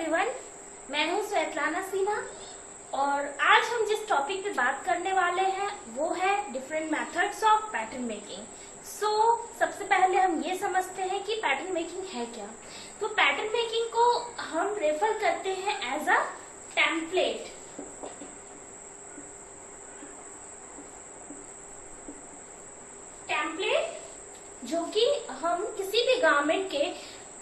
Everyone, मैं हूं Svetlana Sinha और आज हम जिस टॉपिक पे बात करने वाले हैं वो है different methods of pattern making. सबसे पहले हम ये समझते हैं कि पैटर्न मेकिंग है क्या। तो पैटर्न मेकिंग को हम रेफर करते हैं एज अ टेम्पलेट। टेम्पलेट जो कि हम किसी भी गारमेंट के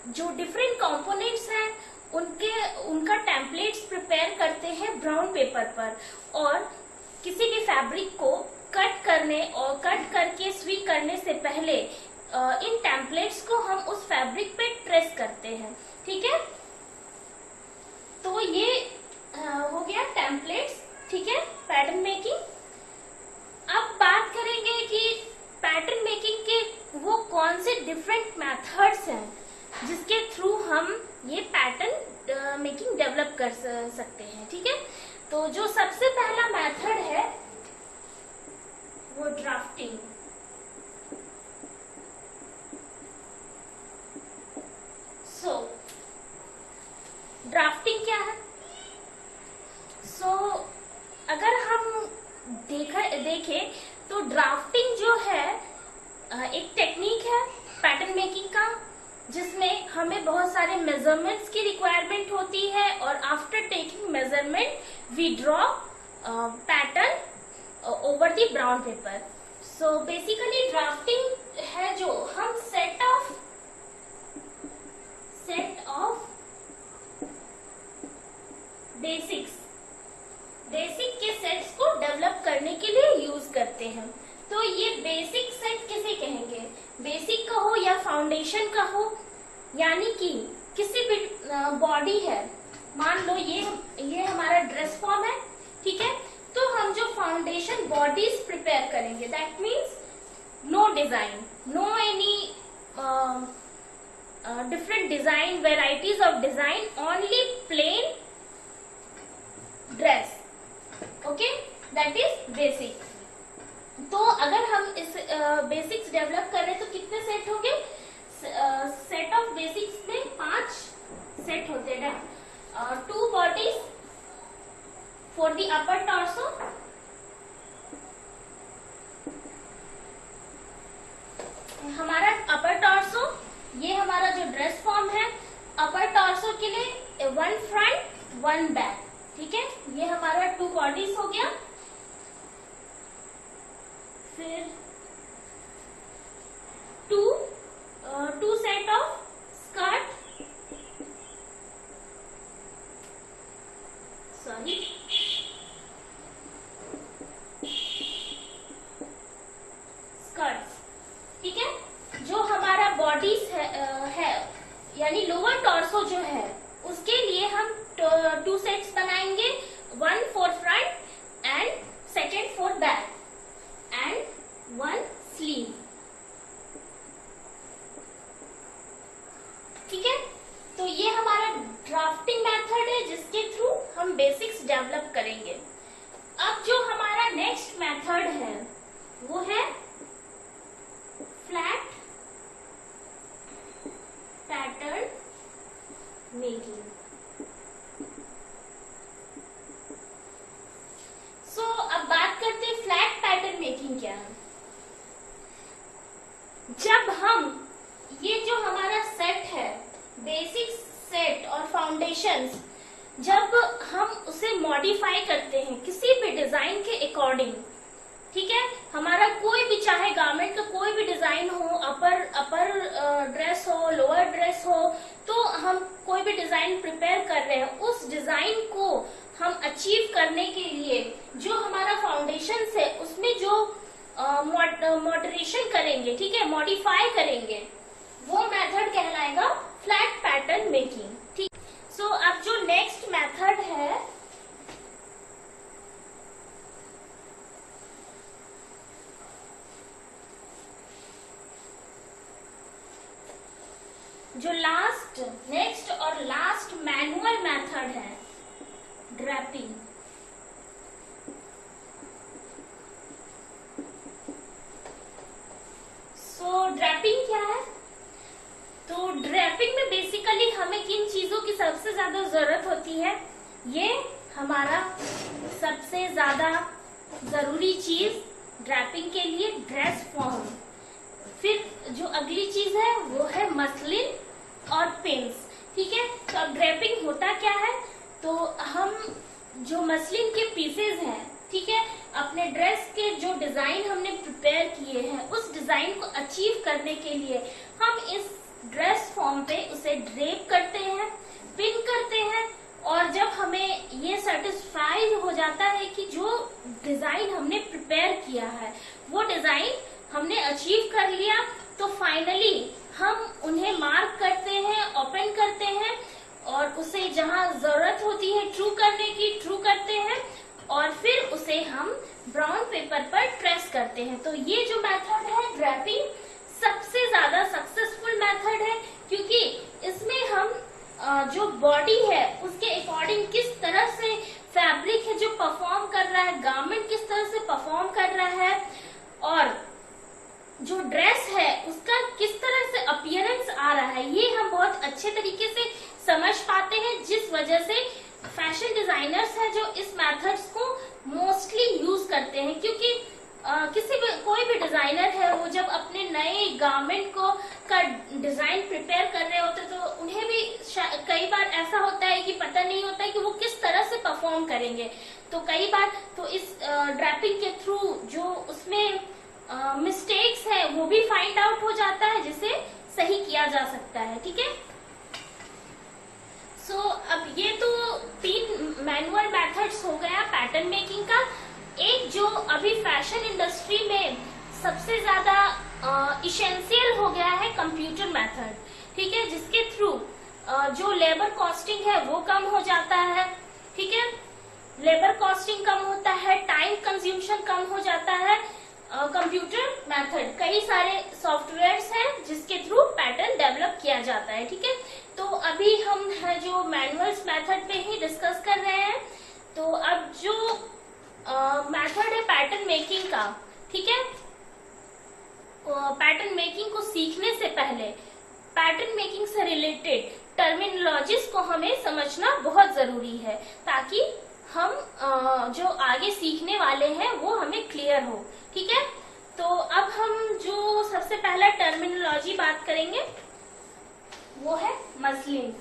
जो डिफरेंट कंपोनेंट्स हैं उनका टेम्पलेट्स प्रिपेयर करते हैं ब्राउन पेपर पर, और किसी भी फैब्रिक को कट करके सुई करने से पहले इन टेम्पलेट्स को हम उस फैब्रिक पे ट्रेस करते हैं। ठीक है, तो ये हो गया टेम्पलेट्स। ठीक है, पैटर्न मेकिंग। अब बात करेंगे कि पैटर्न मेकिंग के वो कौन से डिफरेंट मेथड्स हैं जिसके थ्रू हम ये पैटर्न मेकिंग डेवलप कर सकते हैं। ठीक है, तो जो सबसे पहला मेथड है वो ड्राफ्टिंग। ड्राफ्टिंग क्या है? अगर हम देखें तो ड्राफ्टिंग जो है एक टेक्निक है पैटर्न मेकिंग का, जिसमें हमें बहुत सारे मेजरमेंट्स की रिक्वायरमेंट होती है और after taking measurement we draw pattern over the brown paper. Basically drafting है जो हम सेट ऑफ बेसिक के सेट्स को डेवलप करने के लिए यूज करते हैं। तो ये बेसिक सेट किसे कहेंगे? बेसिक का हो या फाउंडेशन का हो, यानी कि किसी भी बॉडी है, मान लो ये हमारा ड्रेस फॉर्म है। ठीक है, तो हम जो फाउंडेशन बॉडीज प्रिपेयर करेंगे, that means no design, no any different design, varieties of design, only plain dress. Okay, that is basic. तो अगर हम इस बेसिक्स डेवलप कर रहे हैं तो कितने सेट होंगे? सेट ऑफ बेसिक्स में 5 सेट होते हैं। 2 bodies for the upper torso, हमारा अपर टॉर्सो, ये हमारा जो ड्रेस फॉर्म है अपर टॉर्सो के लिए 1 फ्रंट 1 बैक। ठीक है, ये हमारा 2 बॉडीज हो गया। फिर 2 सेट ऑफ स्कर्ट, स्कर्ट्स। ठीक है, जो हमारा बॉडीज है यानी लोअर टॉर्सो जो है उसके लिए हम 2 सेट्स बनाएंगे, 1 for front end second for back and 1 sleeve. ठीक है, तो ये हमारा ड्राफ्टिंग मेथड है जिसके थ्रू हम बेसिक्स डेवलप करेंगे। अब जो हमारा नेक्स्ट मेथड है वो है फ्लैट पैटर्न मेकिंग। अब बात करते हैं फ्लैट पैटर्न मेकिंग क्या है। जब हम ये जो हमारा सेट है, बेसिक सेट और फाउंडेशंस, जब हम उसे मॉडिफाई करते हैं किसी भी डिजाइन के अकॉर्डिंग, ठीक है, हमारा कोई भी चाहे गारमेंट का कोई भी डिजाइन हो, अपर ड्रेस हो, लोअर ड्रेस हो, तो हम कोई भी डिजाइन प्रिपेयर कर रहे हैं, उस डिजाइन को हम अचीव करने के लिए जो हमारा फाउंडेशन है उसमें जो मॉडरेशन करेंगे, ठीक है, मॉडिफाई करेंगे, वो मेथड कहलाएगा फ्लैट पैटर्न मेकिंग। ठीक, अब जो नेक्स्ट मेथड है जो नेक्स्ट और लास्ट मैनुअल मेथड है ड्रैपिंग। ड्रैपिंग क्या है? तो ड्रैपिंग में बेसिकली हमें किन चीजों ज्यादा जरूरत होती है, ये हमारा सबसे ज्यादा जरूरी चीज ड्रैपिंग के लिए ड्रेस फॉर्म। फिर जो अगली चीज है वो है मसलिन और पिंस। ठीक है, तो अब ड्रैपिंग होता क्या है, तो हम जो मसलिन के पीसेज हैं, ठीक है, अपने ड्रेस के जो डिजाइन हमने प्रिपेयर किए हैं उस डिजाइन को अचीव करने के लिए हम इस ड्रेस फॉर्म पे उसे ड्रेप करते हैं, पिन करते हैं, और जब हमें ये सेटिस्फाई हो जाता है कि जो डिजाइन हमने प्रिपेयर किया है वो डिजाइन हमने अचीव कर लिया, तो फाइनली हम उन्हें मार्क करते हैं, ओपन करते हैं और उसे जहां जरूरत होती है ट्रू करने की ट्रू करते हैं, और फिर उसे हम ब्राउन पेपर पर ट्रेस करते हैं। तो ये जो मेथड है ड्रैपिंग सबसे ज्यादा सक्सेसफुल मेथड है, क्योंकि इसमें हम जो बॉडी है उसके अकॉर्डिंग किस तरह से फैब्रिक है जो परफॉर्म कर रहा है, गारमेंट किस तरह से परफॉर्म कर रहा है, और जो ड्रेस है उसका किस तरह से अपीयरेंस आ रहा है, ये हम बहुत अच्छे तरीके से समझ पाते हैं, जिस वजह से फैशन डिजाइनर्स हैं जो इस मेथड्स को मोस्टली यूज करते हैं। क्योंकि कोई भी डिजाइनर है वो जब अपने नए गारमेंट को का डिजाइन प्रिपेयर कर रहे होते तो उन्हें भी कई बार ऐसा होता है कि पता नहीं होता है कि वो किस तरह से परफॉर्म करेंगे, तो कई बार तो इस ड्रैपिंग के थ्रू जो उसमें मिस्टेक्स है वो भी फाइंड आउट हो जाता है, जिसे सही किया जा सकता है। ठीक है, सो अब ये तो 3 मैनुअल मेथड्स हो गया पैटर्न मेकिंग का। एक जो अभी फैशन इंडस्ट्री में सबसे ज्यादा इसेंशियल हो गया है कंप्यूटर मेथड। ठीक है, जिसके थ्रू जो लेबर कॉस्टिंग है वो कम हो जाता है। ठीक है, लेबर कॉस्टिंग कम होता है, टाइम कंज्यूमशन कम हो जाता है। कंप्यूटर मेथड कई सारे सॉफ्टवेयर्स हैं जिसके थ्रू पैटर्न डेवलप किया जाता है। ठीक है, तो अभी हम जो मैनुअल्स मेथड पे ही डिस्कस कर रहे हैं। तो अब जो मेथड है पैटर्न मेकिंग का, ठीक है, पैटर्न मेकिंग को सीखने से पहले पैटर्न मेकिंग से रिलेटेड टर्मिनोलॉजीज को हमें समझना बहुत जरूरी है, ताकि हम जो आगे सीखने वाले हैं वो हमें क्लियर हो। ठीक है, तो अब हम जो सबसे पहला टर्मिनोलॉजी बात करेंगे वो है muslin.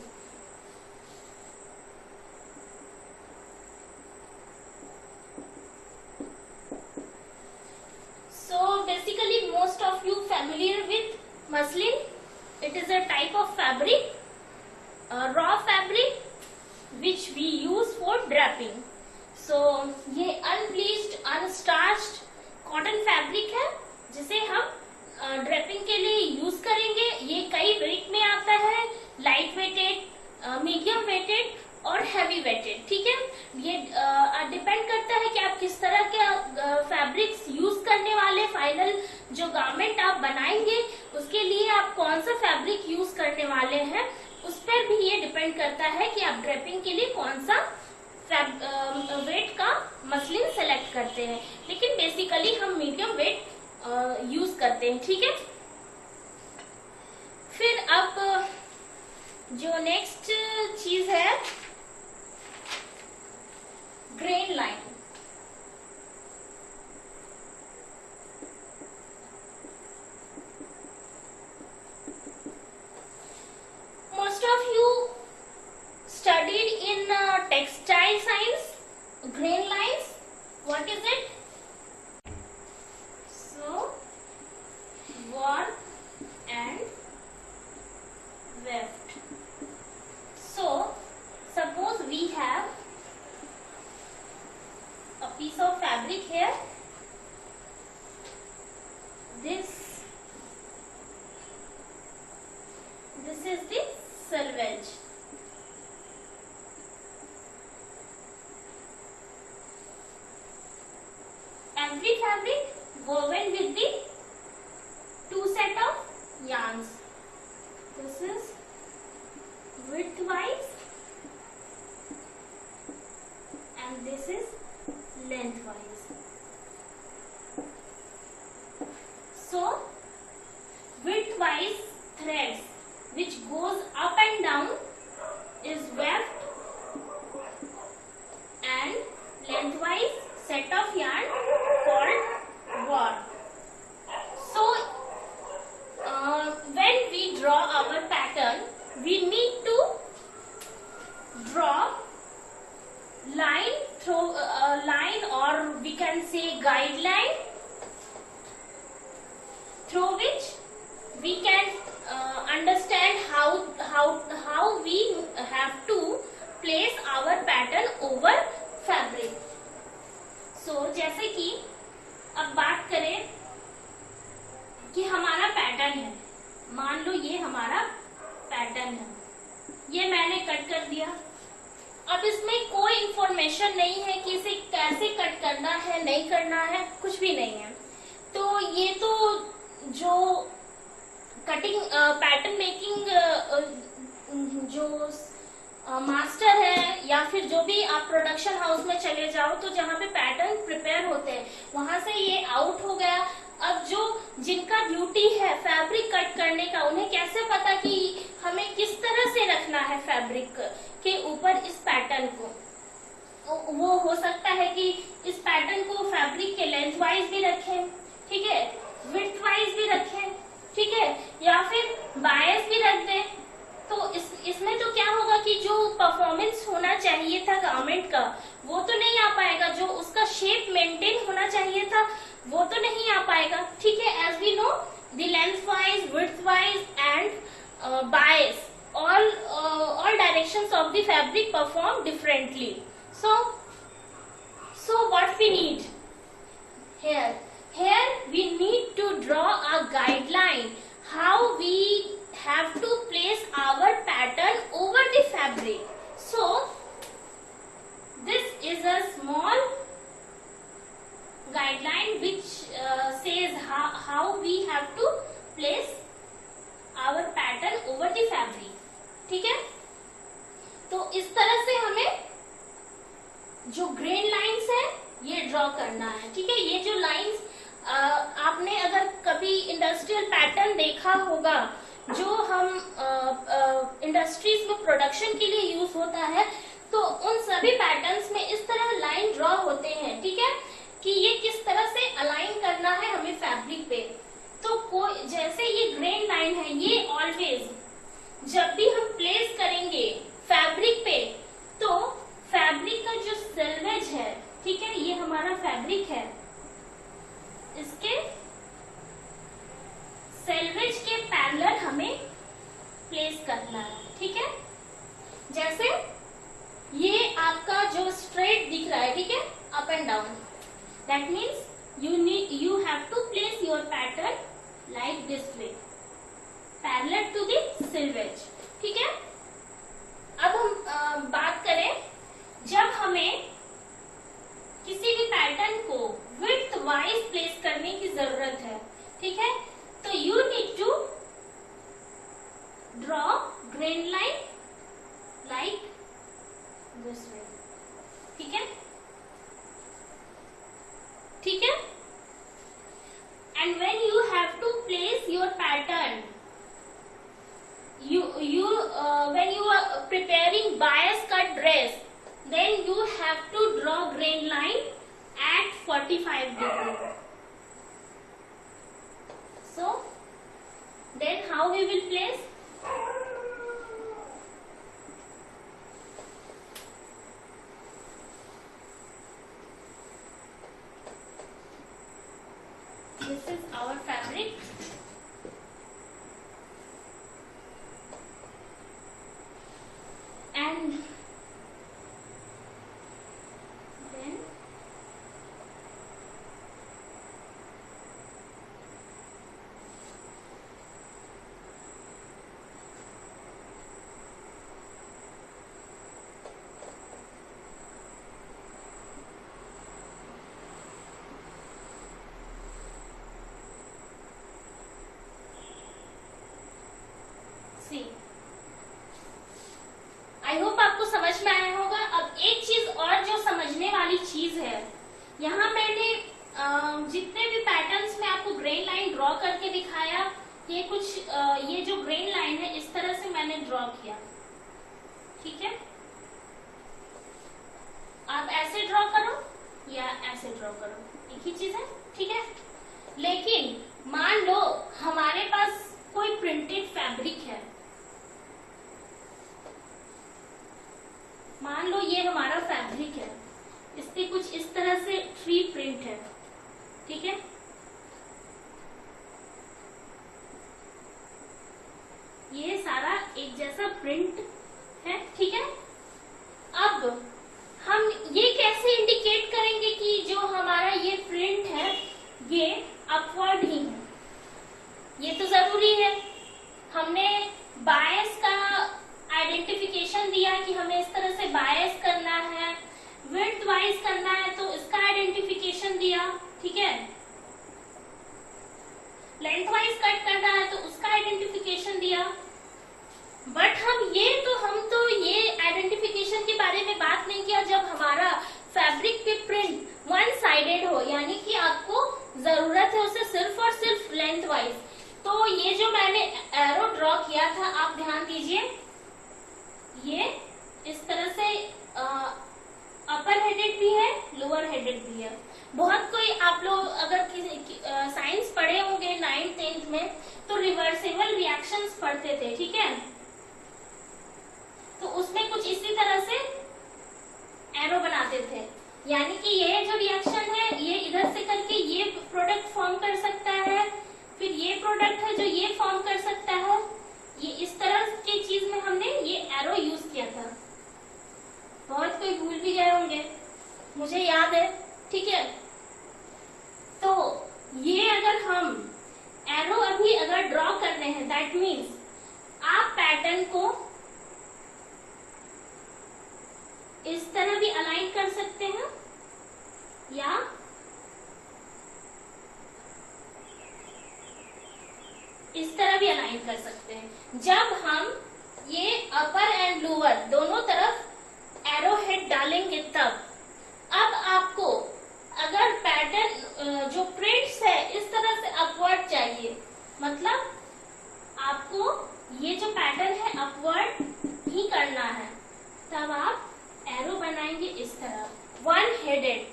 So basically most of you familiar with muslin. It is a type of fabric, raw fabric which we use for draping. So ये unbleached, unstarched कॉटन फैब्रिक है जिसे हम ड्रेपिंग के लिए यूज करेंगे। ये कई वेट में आता है, लाइट वेटेड, मीडियम वेटेड और हैवी वेटेड। ठीक है, ये डिपेंड करता है कि आप किस तरह के फैब्रिक्स यूज करने वाले, फाइनल जो गारमेंट आप बनाएंगे उसके लिए आप कौन सा फैब्रिक यूज करने वाले हैं, उस पर भी ये डिपेंड करता है कि आप ड्रेपिंग के लिए कौन सा वेट का मसलिन सेलेक्ट करते हैं। लेकिन बेसिकली हम मीडियम वेट यूज करते हैं। ठीक है, फिर अब जो नेक्स्ट चीज है grain line. Most of you studied in textile science, grain lines. What is it? So warp and weft. So suppose we have a piece of fabric here. This is the selvage. Every fabric woven with the 2 set of yarns. This is widthwise and this is lengthwise. So widthwise threads which goes up and down is weft है नहीं करना है, कुछ भी नहीं है। तो ये तो जो कटिंग पैटर्न मेकिंग जो मास्टर है या फिर जो भी आप प्रोडक्शन हाउस में चले जाओ तो जहाँ पे पैटर्न प्रिपेयर होते हैं वहां से ये आउट हो गया। अब जो जिनका ड्यूटी है फैब्रिक कट करने का, उन्हें कैसे पता कि हमें किस तरह से रखना है फैब्रिक के ऊपर इस पैटर्न को। वो हो सकता है कि इस पैटर्न को फैब्रिक के लेंथ वाइज भी रखें, ठीक है, विड्थ वाइज भी रखें, ठीक है, या फिर बायस भी रख दें। तो इसमें तो क्या होगा कि जो परफॉर्मेंस होना चाहिए था गारमेंट का वो तो नहीं आ पाएगा, जो उसका शेप मेंटेन होना चाहिए था वो तो नहीं आ पाएगा, ठीक है। As we know the length wise, width wise and bias all directions of the fabric perform differently. So what we need here we need to draw a guideline how we have to place our pattern over the fabric. So this is a small guideline which says how we have to place our pattern over the fabric, ठीक है। तो इस तरह से हमें जो grain lines है ये ड्रॉ करना है, ठीक है। ये जो लाइंस आपने अगर कभी इंडस्ट्रियल पैटर्न देखा होगा जो हम इंडस्ट्रीज में प्रोडक्शन के लिए यूज होता है, तो उन सभी पैटर्न्स में इस तरह लाइन ड्रॉ होते हैं, ठीक है, कि ये किस तरह से अलाइन करना है हमें फैब्रिक पे। तो कोई जैसे ये ग्रेन लाइन है ये ऑलवेज जब भी हम प्लेस करेंगे फैब्रिक पे तो फैब्रिक का जो सेल्वेज है, ठीक है, ये हमारा फैब्रिक है, इसके सेल्वेज के पैरेलल हमें प्लेस करना है, ठीक है। जैसे ये आपका जो स्ट्रेट दिख रहा है, ठीक है, up and down, that means you have to place your pattern like this way parallel to the selvage, ठीक है। अब हम बात करें जब हमें किसी भी पैटर्न को विड्थ वाइज प्लेस करने की जरूरत है, ठीक है, तो you need to draw grain line like this way, ठीक है, ठीक है। And when you have to place your pattern, when you are preparing bias cut dress, then you have to draw grain line at 45 degree. So then how we will place? This is our fabric and then see I hope आपको समझ में आया होगा। अब एक चीज और जो समझने वाली चीज है, यहाँ मैंने जितने भी पैटर्न्स में आपको ग्रेन लाइन ड्रॉ करके दिखाया, ये कुछ ये जो ग्रेन लाइन है इस तरह से मैंने ड्रॉ किया, ठीक है। आप ऐसे ड्रॉ करो या ऐसे ड्रॉ करो, एक ही चीज है, ठीक है। लेकिन मान लो हमारे पास कोई प्रिंटेड फैब्रिक है, मान लो ये हमारा फैब्रिक है, इस पे कुछ इस तरह से ट्री प्रिंट है, ठीक है। ये सारा एक जैसा प्रिंट है, ठीक है। अब हम ये कैसे इंडिकेट करेंगे कि जो हमारा ये प्रिंट है ये अपवर्ड ही है? ये तो जरूरी है। हमने बायस का आइडेंटिफिकेशन दिया कि हमें इस तरह से बायस करना है, विड्थ वाइज करना है तो इसका आइडेंटिफिकेशन दिया, ठीक है। लेंथ वाइज कट करना है तो उसका आइडेंटिफिकेशन दिया। बट हम तो ये आइडेंटिफिकेशन के बारे में बात नहीं किया जब हमारा फैब्रिक पे प्रिंट वन साइडेड हो, यानी कि आपको जरूरत है उसे सिर्फ और सिर्फ लेंथ वाइज। तो ये जो मैंने एरो ड्रॉ किया था, आप ध्यान दीजिए, ये इस तरह से अपर हेडेड भी है, लोअर हेडेड भी है। बहुत कोई आप लोग अगर साइंस पढ़े होंगे 9th 10th में तो रिवर्सिबल रिएक्शंस पढ़ते थे, ठीक है। तो उसमें कुछ इसी तरह से एरो बनाते थे, यानी कि ये जो रिएक्शन है ये इधर से करके ये प्रोडक्ट फॉर्म कर सकता है, फिर ये प्रोडक्ट है जो ये फॉर्म कर सकता है। ये इस तरह की चीज में हमने ये एरो यूज किया था। बहुत कोई भूल भी गए होंगे, मुझे याद है, ठीक है। तो ये अगर हम एरो अभी अगर ड्रॉ कर रहे हैं, दैट मीन्स आप पैटर्न को इस तरह भी अलाइन कर सकते हैं या इस तरह भी अलाइन कर सकते हैं। जब हम ये अपर एंड लोअर दोनों तरफ एरो हेड डालेंगे तब अब आपको अगर पैटर्न जो प्रिंट्स है इस तरह से अपवर्ड चाहिए, मतलब आपको ये जो पैटर्न है अपवर्ड ही करना है, तब आप एरो बनाएंगे इस तरह वन हेडेड,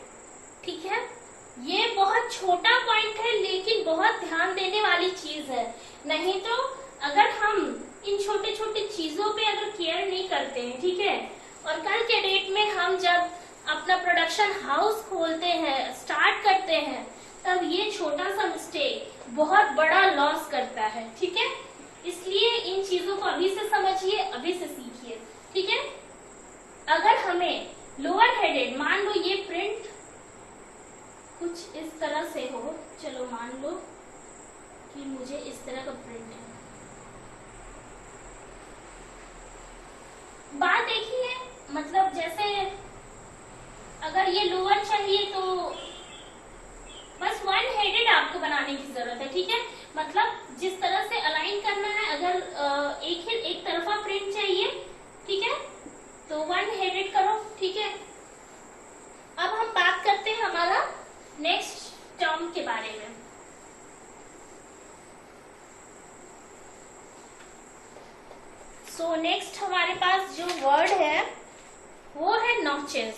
ठीक है। ये बहुत छोटा पॉइंट है लेकिन बहुत ध्यान देने वाली चीज है। नहीं तो अगर हम इन छोटे छोटे चीजों पे अगर केयर नहीं करते हैं, ठीक है, और कल के डेट में हम जब अपना प्रोडक्शन हाउस खोलते हैं, स्टार्ट करते हैं, तब ये छोटा सा मिस्टेक बहुत बड़ा लॉस करता है, ठीक है। इसलिए इन चीजों को अभी से समझिए, अभी से सीखिए, ठीक है। अगर हमें लोअर हेडेड, मान लो ये प्रिंट कुछ इस तरह से हो, चलो मान लो कि मुझे इस तरह का प्रिंट है। बात एक ही है, मतलब जैसे अगर ये लोअर चाहिए तो बस वन हेडेड आपको बनाने की जरूरत है, ठीक है। मतलब जिस तरह से अलाइन करना है, अगर एक तरफा प्रिंट चाहिए, ठीक है, तो वन हेडेड करो, ठीक है। अब हम बात करते हैं हमारा नेक्स्ट टर्म के बारे में। सो नेक्स्ट हमारे पास जो वर्ड है वो है नॉचेस,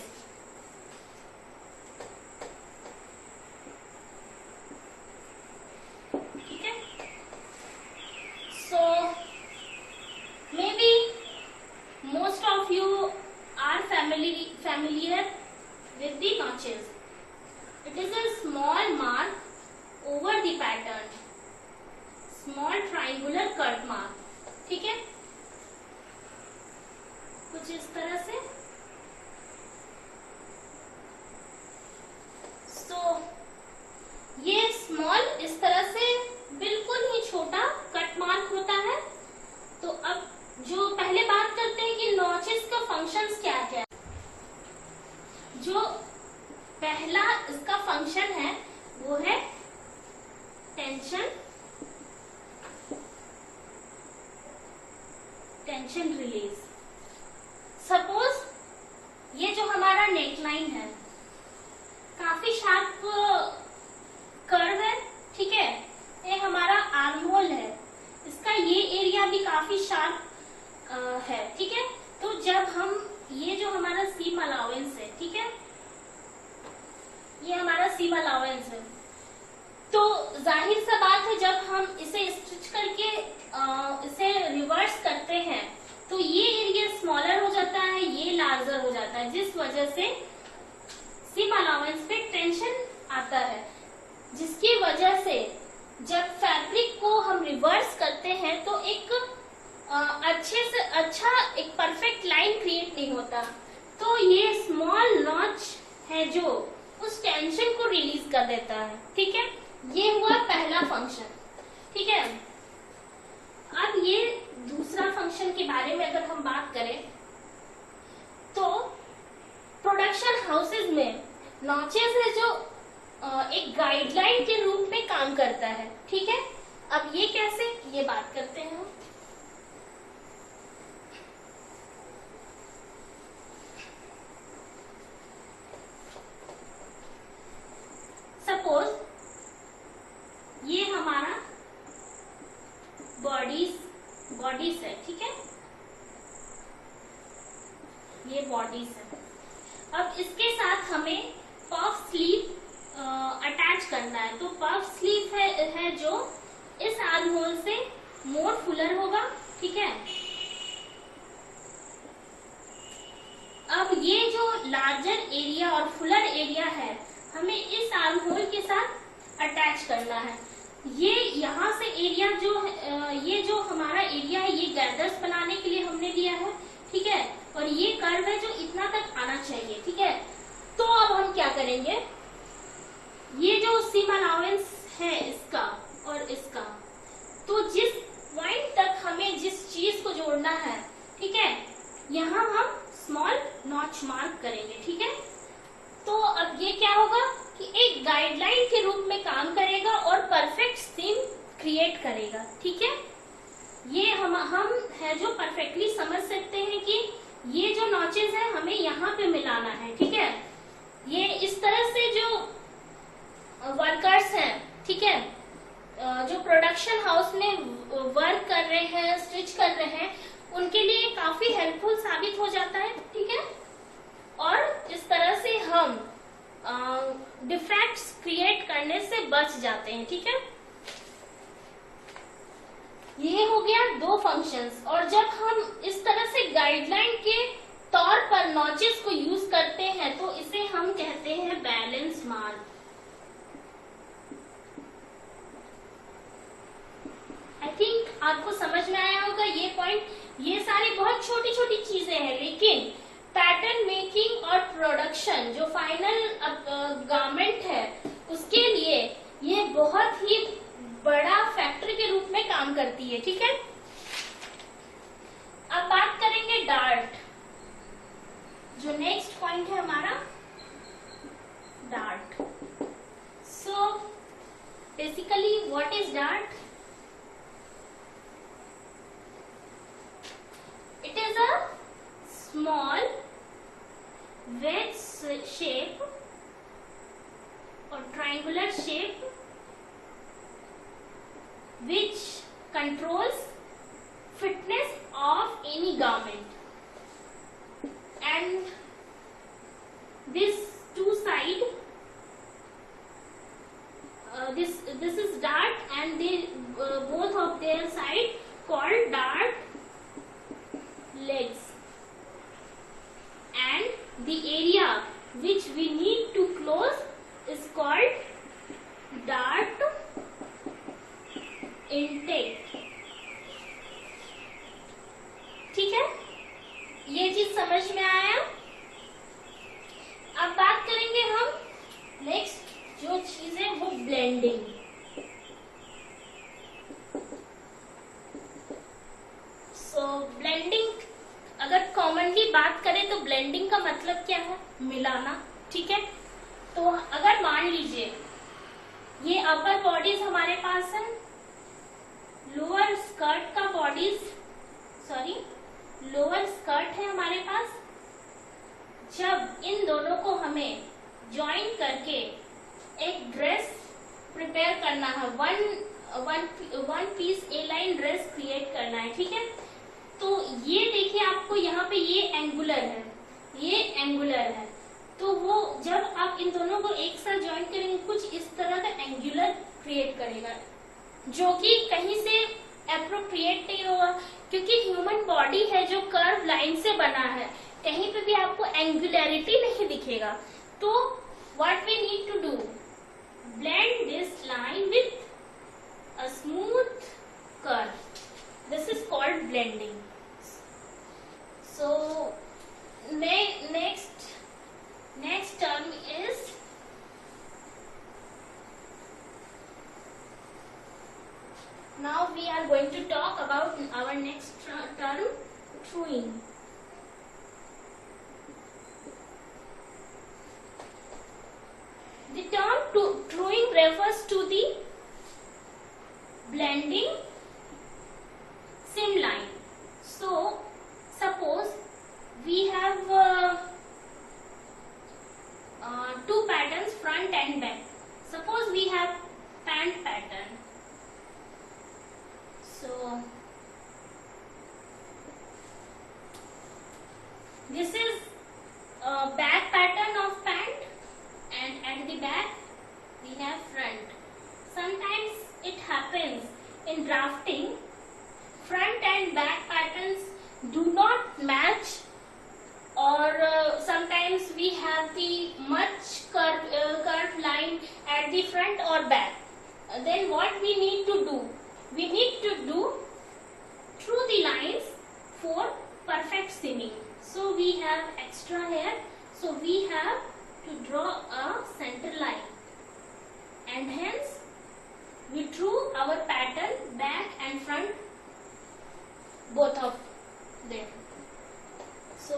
ठीक है। So maybe most of you are familiar with the notches. It is a small mark over the pattern, small triangular cut mark, ठीक है, कुछ इस तरह से। So ये स्मॉल इस तरह से बिल्कुल ही छोटा कट मार्क होता है। तो अब जो पहले बात करते हैं कि नॉचेस का फंक्शंस क्या क्या है। जो पहला इसका फंक्शन है वो है टेंशन रिलीज। सपोज ये जो हमारा नेकलाइन है काफी शार्प कर्व है, ठीक है, ये हमारा आर्म होल है, इसका ये एरिया भी काफी शार्प है, ठीक है। तो जब हम ये जो हमारा सीम अलाउंस है, ठीक है, ये हमारा सीम अलाउंस है, तो जाहिर सा बात है जब हम इसे स्टिच करके इसे रिवर्स करते हैं तो ये एरिया स्मॉलर हो जाता है, ये लार्जर हो जाता है, जिस वजह से सीम अलाउंस पे टेंशन आता है, जिसकी वजह से जब फैब्रिक को हम रिवर्स करते हैं तो एक अच्छे से अच्छा एक परफेक्ट लाइन क्रिएट नहीं होता। तो ये स्मॉल नॉच है जो उस टेंशन को रिलीज कर देता है, ठीक है। ये हुआ पहला फंक्शन, ठीक है। अब ये दूसरा फंक्शन के बारे में अगर हम बात करें तो प्रोडक्शन हाउस में नॉचेस है जो एक गाइडलाइन के रूप में काम करता है, ठीक है। अब ये कैसे, ये बात करते हैं हम। सपोज ये हमारा बॉडीज है, ठीक है, ये बॉडीज है। अब इसके साथ हमें पफ स्लीव अटैच करना है। तो पफ स्लीव है जो इस आर्महोल से मोर फुलर होगा, ठीक है। अब ये जो लार्जर एरिया और फुलर एरिया है हमें इस आर्महोल के साथ अटैच करना है। ये यहाँ से एरिया जो ये जो हमारा एरिया है ये गैदर्स बनाने के लिए हमने लिया है, ठीक है। और ये कर्व है जो इतना तक आना चाहिए, ठीक है। तो अब हम क्या करेंगे, ये जो सीम अलाउंस है इसका और इसका, तो जिस पॉइंट तक हमें जिस चीज को जोड़ना है, ठीक है, यहाँ हम स्मॉल नॉच मार्क करेंगे, ठीक है। तो अब ये क्या होगा कि एक गाइडलाइन के रूप में काम करेगा और परफेक्ट सीम क्रिएट करेगा, ठीक है। ये हम है जो परफेक्टली समझ सकते हैं कि ये जो नॉचेस है हमें यहाँ पे मिलाना है, ठीक है। ये इस तरह से जो वर्कर्स हैं, ठीक है, जो प्रोडक्शन हाउस में वर्क कर रहे हैं, स्टिच कर रहे हैं, उनके लिए काफी हेल्पफुल साबित हो जाता है, ठीक है। और इस तरह से हम डिफेक्ट्स क्रिएट करने से बच जाते हैं, ठीक है। ये हो गया दो फंक्शंस। और जब हम इस तरह से गाइडलाइन के तौर पर नॉचेस को यूज करते हैं तो इसे हम कहते हैं बैलेंस मार्क। आई थिंक आपको समझ में आया होगा ये पॉइंट। ये सारी बहुत छोटी छोटी चीजें हैं, लेकिन पैटर्न मेकिंग और प्रोडक्शन जो फाइनल गारमेंट है उसके लिए ये बहुत ही बड़ा फैक्टर के रूप में काम करती है, ठीक है। अब बात करेंगे डार्ट, जो नेक्स्ट पॉइंट है हमारा dart. So basically what is dart? It is a small wedge shape or triangular shape which controls fitness of any garment, and this two side this is dart and they both of their side called dart legs, and the area which we need to close is called dart intake, ठीक है। ये चीज समझ में आया। अब बात करेंगे हम नेक्स्ट जो चीज है वो ब्लेंडिंग। सो ब्लेंडिंग अगर कॉमनली बात करें तो ब्लेंडिंग का मतलब क्या है? मिलाना, ठीक है। तो अगर मान लीजिए ये अपर बॉडीज हमारे पास है, लोअर स्कर्ट का लोअर स्कर्ट है हमारे पास। जब इन दोनों को हमें ज्वाइन करके एक ड्रेस प्रिपेयर करना है, वन पीस ए लाइन ड्रेस क्रिएट करना है, ठीक है। तो ये देखिए आपको यहाँ पे ये एंगुलर है, ये एंगुलर है। तो वो जब आप इन दोनों को एक साथ ज्वाइन करेंगे कुछ इस तरह का एंगुलर क्रिएट करेगा, जो कि कहीं से एप्रोप्रिएट नहीं होगा, क्योंकि ह्यूमन बॉडी है जो कर्व लाइन से बना है, कहीं पे भी आपको एंगुलरिटी नहीं दिखेगा। तो what we need to do, blend this line with a smooth curve, this is called blending. So next term is now we are going to talk about our next term, truing. refers to the blending seam line. So suppose we have two patterns, front and back. Suppose we have pant pattern. So this is a back pattern of pant, and at the back we have front. Sometimes it happens in drafting, front and back patterns do not match, or sometimes we have the much curved line at the front or back. Then what we need to do? We need to do through the lines for perfect seaming. So we have extra here. So we have to draw a center line, and hence we drew our pattern back and front, both of them. So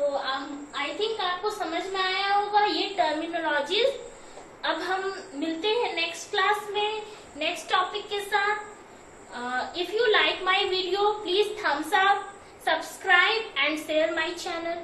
I think आपको समझ में आया होगा ये terminologies. अब हम मिलते हैं नेक्स्ट क्लास में नेक्स्ट टॉपिक के साथ. If you like my video, please thumbs up, subscribe and share my channel.